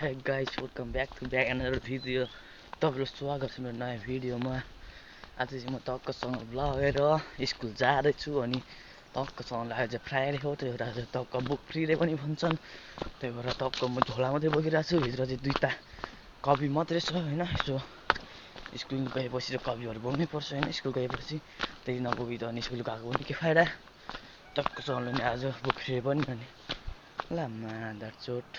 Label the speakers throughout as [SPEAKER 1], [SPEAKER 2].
[SPEAKER 1] Hey guys, welcome back to another video. तपाईँलाई स्वागत छ मेरो नयाँ भिडियोमा। आज चाहिँ म टक्कसँग लगेर स्कुल जाँदैछु अनि टक्कसँग लागेर चाहिँ फ्राइडे हो, त्यही भएर आज टक्क बुक फ्रीले पनि भन्छन्। त्यही भएर टक्क म झोला मात्रै बोकिरहेको छु, भित्र चाहिँ दुईटा कपी मात्रै छ होइन। यसो स्कुल गएपछि चाहिँ कपीहरू बोक्नै पर्छ होइन, स्कुल गएपछि। त्यही नबोकी त अनि स्कुल गएको पनि के फाइदा। टक्कसँग नि आज बुक फ्री पनि अनि ला मादर चोट।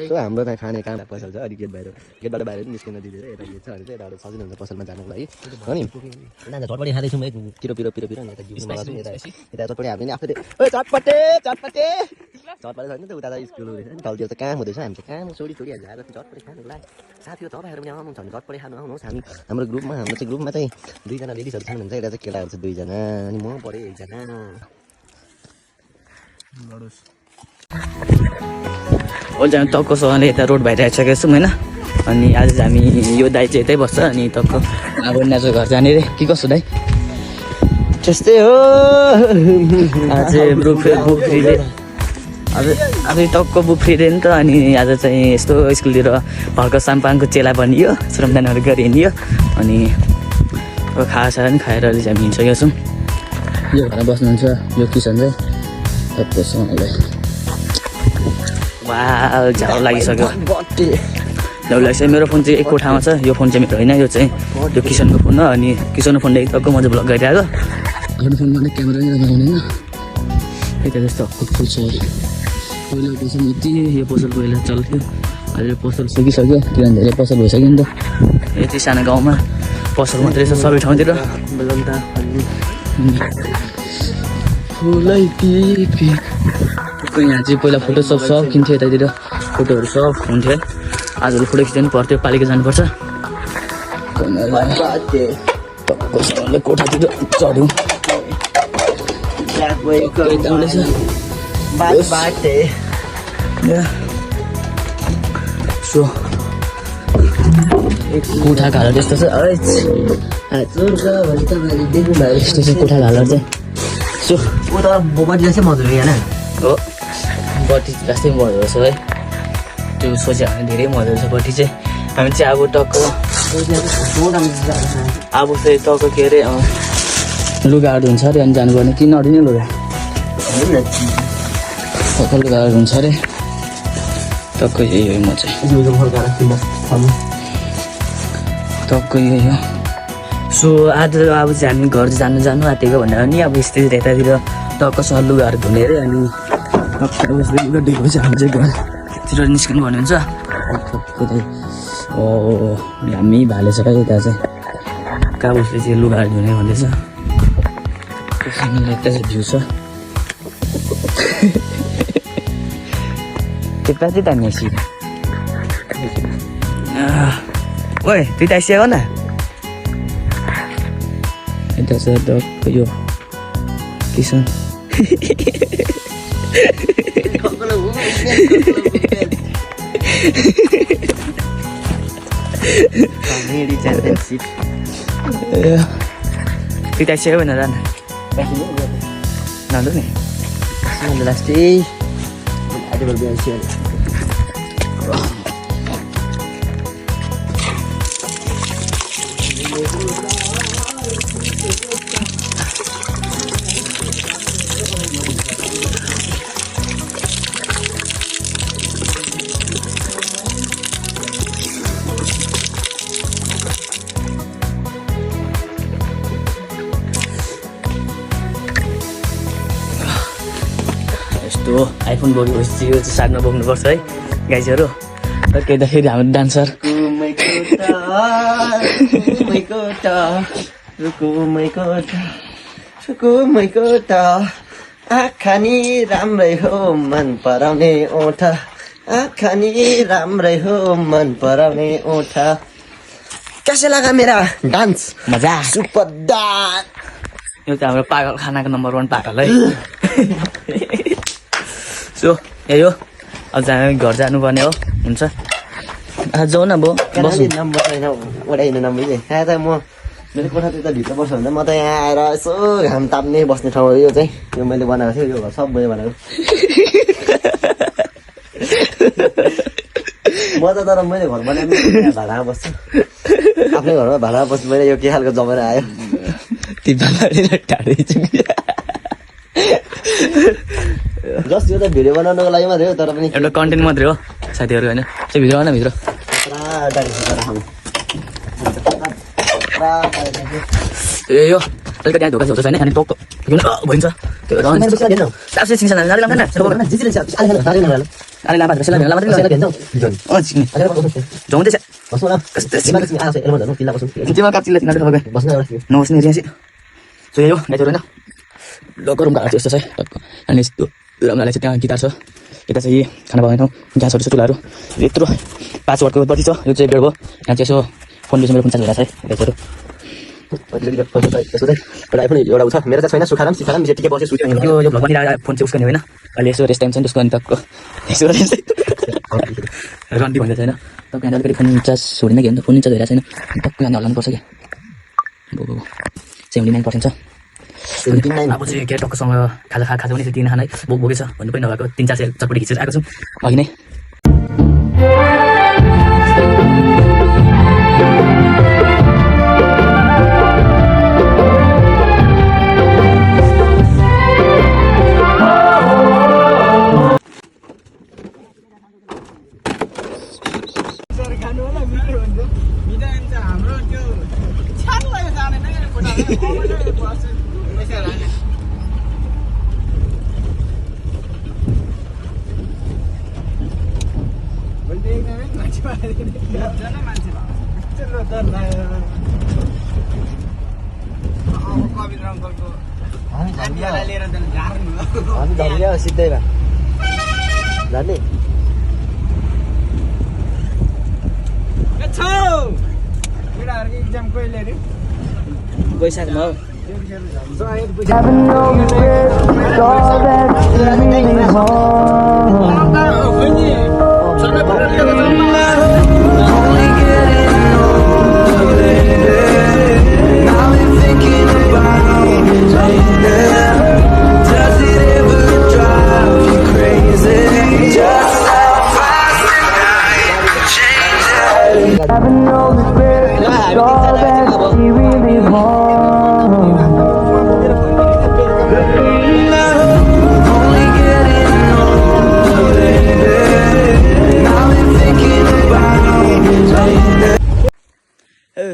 [SPEAKER 2] So हाम्रो त खाने काम पसल छ अलि गेटबाट बाहिर निस्किन दिँदैन यता गेट छ अनि चाहिँ यताबाट सजिलो हुन्छ पसलमा जानको लागि हो नि नानी झटपटे खाँदैछौँ है पिरो पिरो पिरो पिरो अनि यता जिउमा लगाउँछौँ यता चटपटे हामीले नि आफूले ओइ चटपटे चटपटे चटपटे छैन त उता त स्कुल हुँदैछ नि तलतिर त काम हुँदैछ हामी त काम छोडी छोडिहाल्छ आज चटपटे खानुको लागि साथीहरू तपाईँहरू पनि आउनुहुन्छ भने चटपटे खानु आउनुहोस्। हाम्रो ग्रुपमा चाहिँ दुईजना लेडिजहरू छन् भने चाहिँ यता चाहिँ केटाहरू छ दुईजना अनि म परे एकजना।
[SPEAKER 1] अहिले हामी टक्कसँगले यता रोड बाहिर आइसकेको छौँ होइन। अनि आज चाहिँ हामी यो दाइ चाहिँ यतै बस्छ अनि टक्क अब नाचो घर जाने रे के कसो दाइ
[SPEAKER 2] त्यस्तै हो
[SPEAKER 1] आज बुक फ्रीले आज टक्क बुक फ्रीले नि त। अनि आज चाहिँ यस्तो स्कुलतिर भर्खर साम्पाङको चेला बनियो, श्रमदानहरू गरी हिँडियो अनि खासा पनि खाएर अहिले चाहिँ हामी हिँडिसकेका छौँ। यो घरमा बस्नुहुन्छ यो किसन चाहिँ टक्कसँगलाई वा झाउ लागिसक्यो झाउ लागिसक्यो। मेरो फोन चाहिँ एक कोठामा छ, यो फोन चाहिँ मेरो होइन, यो चाहिँ यो किसनको फोन हो। अनि किसनको फोनले टक्क म चाहिँ भ्लग गरिरहेको आफ्नो फोनमा अलिक क्यामेरा नै लगाउने होइन यता जस्तो फुल छ। पहिला पसल यति यो पसल पहिला चल्थ्यो, अहिले पसल सकिसक्यो किनभने धेरै पसल भइसक्यो नि त। यति सानो गाउँमा पसल मात्रै छ सबै ठाउँतिर। फुलै पिपी यहाँ चाहिँ पहिला फोटो सब किन्थ्यो, यतातिर फोटोहरू सब हुन्थ्यो। आजहरू फोटो खिच्नु पर्थ्यो, पालिका जानुपर्छ। कोठातिर चढ्यौँ कोठा घाला त्यस्तो छ यस्तो चाहिँ कोठा घाला चाहिँ सो
[SPEAKER 2] बत्ती जस्तै मजाले होइन
[SPEAKER 1] हो बत्ती जस्तै मजा रहेछ है। त्यो सोच्यो भने धेरै मजा रहेछ बत्ती चाहिँ। हामी चाहिँ अब टक्क अब चाहिँ टक्क के अरे लुगाहरू हुन्छ अरे अनि जानुपर्ने कि नदिने लुगा टक्क लुगाहरू हुन्छ अरे टक्क यही हो म चाहिँ टक्क यही हो। सो आज अब चाहिँ हामी घर जानु आँटेको भनेर नि अब यस्तै यतातिर टक्कसँग लुगाहरू धुने अरे अनि डिएको चाहिँ हामी चाहिँ घरतिर निस्किनु भन्ने हुन्छ। हामी भाले छ यता चाहिँ काबुसले चाहिँ लुगाहरू धुने भन्दैछ। यता चाहिँ भ्यू छ त्यता चाहिँ तान्ने सिधा ओए त्यही त आइसक्यो न यता छ टक्क यो किसन त्यता आइसक्यो भने जान नलु नि लास्टै यस्तो आइफोन बोकेपछि यो चाहिँ साथमा बोक्नुपर्छ है गाइजहरू केही त फेरि हाम्रो डान्सर
[SPEAKER 2] आँखा नि राम्रै हो मन पराउने ओठ आँखा नि राम्रै हो मन पराउने ओठ कैसे लगा मेरा डान्स
[SPEAKER 1] मजा
[SPEAKER 2] सुपर डान्स
[SPEAKER 1] यो चाहिँ हाम्रो पागल खानाको नम्बर 1 पागल है सो यो अझ हामी घर जानुपर्ने हो हुन्छ जाउँ न बस्नु
[SPEAKER 2] नम्बर छैन ओडाइन नम्बर कहाँ त म मेरो कोठा त्यता भित्र बस्यो भने म त यहाँ आएर यसो घाम ताप्ने बस्ने ठाउँ हो यो चाहिँ यो मैले बनाएको थियो यो घर सब मैले बनाएको म त तर मैले घर बनाएँ भाडामा बस्छु आफ्नै घरमा भाडामा बस्नु मैले यो के खालको जमेर आयो जस्ट यो त भिडियो बनाउनुको लागि मात्रै हो तर पनि
[SPEAKER 1] एउटा कन्टेन्ट मात्रै हो साथीहरू होइन त्यो भिडियो आउन भित्र यो अलिकति त्यहाँ धोका झोका छैन अनि टक्क भइन्छ नबस्ने एरिया चाहिँ सो यो गाइजहरू होइन लकर रुम घाँट यस्तो छ अनि यस्तो राम्रोलाई चाहिँ त्यहाँ गिटार छ यता चाहिँ खाना पकाउने ठाउँ ग्यासहरू छ चुलाहरू यत्रो 5 वाटको बत्ती छ यो चाहिँ बेड भयो यहाँ चाहिँ यसो फोन बेच्नु मेरो 50 भइरहेको छ है गाइजहरू आइफोन एउटा छ मेरो त छैन सुखाराम सिखाराम टिकै बस्यो सुत्यो यो भ्लग पनि फोन चाहिँ उसको नि होइन अहिले यसो रेस्ट टाइम छ नि त्यसको अनि तक्को यसो रन्डी भन्दा छैन तपाईँ यहाँ अलिकति फोन चार्ज छोडिन कि अन्त फोन चार्ज भइरहेको छैन टक्क यहाँ हल्लाउनु पर्छ क्या 79% छ अब चाहिँ के टक्कसँग खाजा पनि चाहिँ 3 खाना है बोकेछ भन्नु पनि नभएको 3-4 चटपटी खिचेर आएको छौँ अघि नै हामी झम्क्या सिधै भए जाने वैशाखमा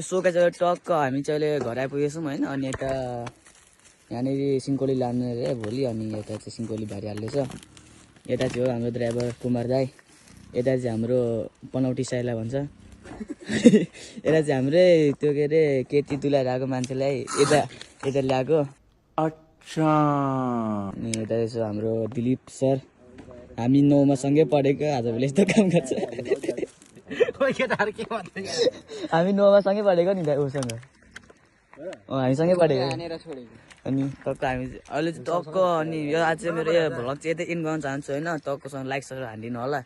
[SPEAKER 1] सोका चाहिँ टक्क हामी चाहिँ अहिले घर आइपुगेछौँ होइन अनि यता यहाँनिर सिङ्कोली लाने अरे भोलि अनि यता चाहिँ सिङ्कोली भारिहाल्दैछ यता चाहिँ हो हाम्रो ड्राइभर कुमार दाई यता चाहिँ हाम्रो पनौटी साइला भन्छ यता चाहिँ हाम्रै त्यो के अरे केटी तुलाएर आएको मान्छेलाई यता ल्याएको अच्छा अनि यता यसो हाम्रो दिलीप सर हामी 9मा सँगै पढेको आजभोलि यस्तो काम गर्छ हामी 9मा सँगै पढेको नि उसँग हामी सँगै पढेको अनि टक्क हामी अहिले चाहिँ टक्क अनि यो आज चाहिँ मेरो यो भ्लग चाहिँ यतै इन गर्न चाहन्छु होइन टक्कसँग लाइक सर हानिदिनु होला